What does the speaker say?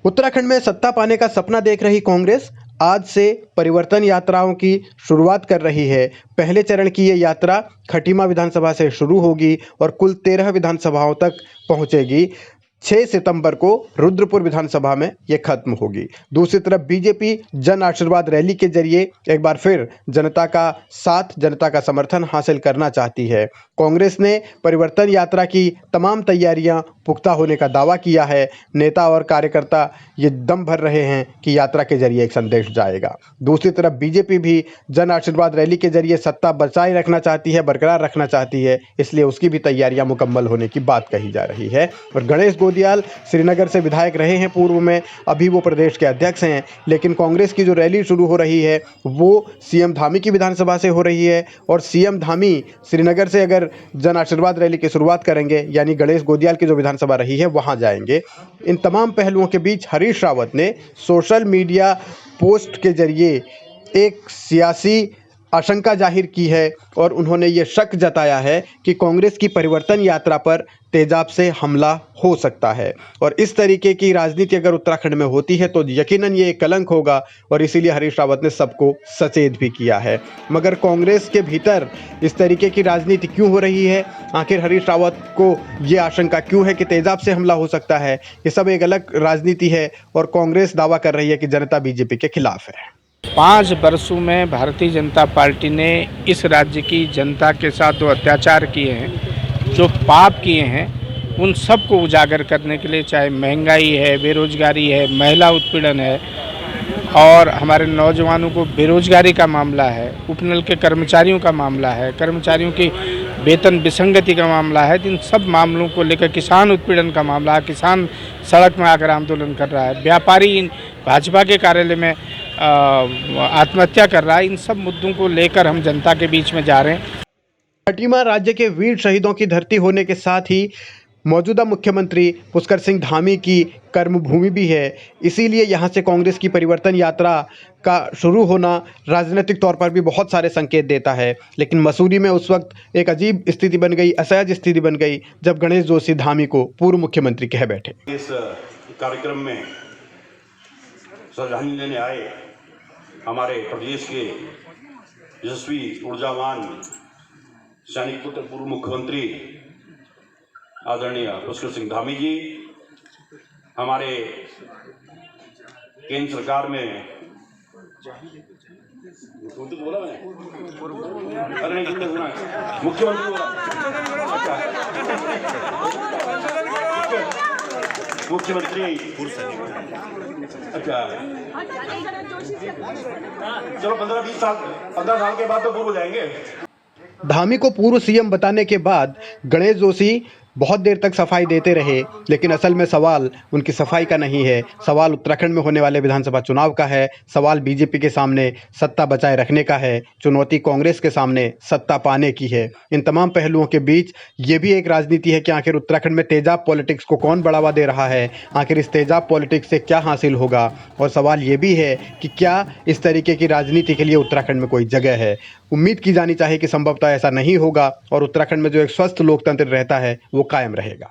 उत्तराखंड में सत्ता पाने का सपना देख रही कांग्रेस आज से परिवर्तन यात्राओं की शुरुआत कर रही है। पहले चरण की ये यात्रा खटीमा विधानसभा से शुरू होगी और कुल 13 विधानसभाओं तक पहुंचेगी। 6 सितंबर को रुद्रपुर विधानसभा में ये खत्म होगी। दूसरी तरफ बीजेपी जन आशीर्वाद रैली के जरिए एक बार फिर जनता का साथ, जनता का समर्थन हासिल करना चाहती है। कांग्रेस ने परिवर्तन यात्रा की तमाम तैयारियां पुख्ता होने का दावा किया है। नेता और कार्यकर्ता ये दम भर रहे हैं कि यात्रा के जरिए एक संदेश जाएगा। दूसरी तरफ बीजेपी भी जन आशीर्वाद रैली के जरिए सत्ता बचाए रखना चाहती है, बरकरार रखना चाहती है, इसलिए उसकी भी तैयारियां मुकम्मल होने की बात कही जा रही है। और गणेश गोदियाल श्रीनगर से विधायक रहे हैं पूर्व में, अभी वो प्रदेश के अध्यक्ष हैं, लेकिन कांग्रेस की जो रैली शुरू हो रही है वो सीएम धामी की विधानसभा से हो रही है और सीएम धामी श्रीनगर से अगर जन आशीर्वाद रैली की शुरुआत करेंगे, यानी गणेश गोदियाल की जो विधानसभा रही है वहां जाएंगे। इन तमाम पहलुओं के बीच हरीश रावत ने सोशल मीडिया पोस्ट के जरिए एक सियासी आशंका जाहिर की है और उन्होंने ये शक जताया है कि कांग्रेस की परिवर्तन यात्रा पर तेजाब से हमला हो सकता है। और इस तरीके की राजनीति अगर उत्तराखंड में होती है तो यकीनन ये एक कलंक होगा और इसीलिए हरीश रावत ने सबको सचेत भी किया है। मगर कांग्रेस के भीतर इस तरीके की राजनीति क्यों हो रही है, आखिर हरीश रावत को ये आशंका क्यों है कि तेजाब से हमला हो सकता है, ये सब एक अलग राजनीति है और कांग्रेस दावा कर रही है कि जनता बीजेपी के खिलाफ है। 5 वर्षों में भारतीय जनता पार्टी ने इस राज्य की जनता के साथ जो अत्याचार किए हैं, जो पाप किए हैं, उन सब को उजागर करने के लिए, चाहे महंगाई है, बेरोजगारी है, महिला उत्पीड़न है और हमारे नौजवानों को बेरोजगारी का मामला है, उपनल के कर्मचारियों का मामला है, कर्मचारियों की वेतन विसंगति का मामला है, इन सब मामलों को लेकर किसान उत्पीड़न का मामला है, किसान सड़क में आकर आंदोलन कर रहा है, व्यापारी भाजपा के कार्यालय में आत्महत्या कर रहा है। इन सब मुद्दों को लेकर हम जनता के बीच में जा रहे हैं। खटीमा राज्य के वीर शहीदों की धरती होने के साथ ही मौजूदा मुख्यमंत्री पुष्कर सिंह धामी की कर्मभूमि भी है, इसीलिए यहाँ से कांग्रेस की परिवर्तन यात्रा का शुरू होना राजनीतिक तौर पर भी बहुत सारे संकेत देता है। लेकिन मसूरी में उस वक्त एक अजीब स्थिति बन गई, असहज स्थिति बन गई, जब गणेश जोशी धामी को पूर्व मुख्यमंत्री कह बैठे। इस कार्यक्रम में श्रद्धांजलि लेने आए हमारे प्रदेश के यशस्वी ऊर्जावान सैनिक पुत्र पूर्व मुख्यमंत्री आदरणीय पुष्कर सिंह धामी जी, हमारे केंद्र सरकार में बोला मैंने मुख्यमंत्री मुख्यमंत्री अच्छा, चलो 15 साल के बाद तो पूर्व हो जाएंगे। धामी को पूर्व सीएम बताने के बाद गणेश जोशी बहुत देर तक सफाई देते रहे, लेकिन असल में सवाल उनकी सफाई का नहीं है, सवाल उत्तराखंड में होने वाले विधानसभा चुनाव का है, सवाल बीजेपी के सामने सत्ता बचाए रखने का है, चुनौती कांग्रेस के सामने सत्ता पाने की है। इन तमाम पहलुओं के बीच ये भी एक राजनीति है कि आखिर उत्तराखंड में तेजाब पॉलिटिक्स को कौन बढ़ावा दे रहा है, आखिर इस तेजाब पॉलिटिक्स से क्या हासिल होगा। और सवाल ये भी है कि क्या इस तरीके की राजनीति के लिए उत्तराखंड में कोई जगह है। उम्मीद की जानी चाहिए कि संभवतः ऐसा नहीं होगा और उत्तराखंड में जो एक स्वस्थ लोकतंत्र रहता है वो कायम रहेगा।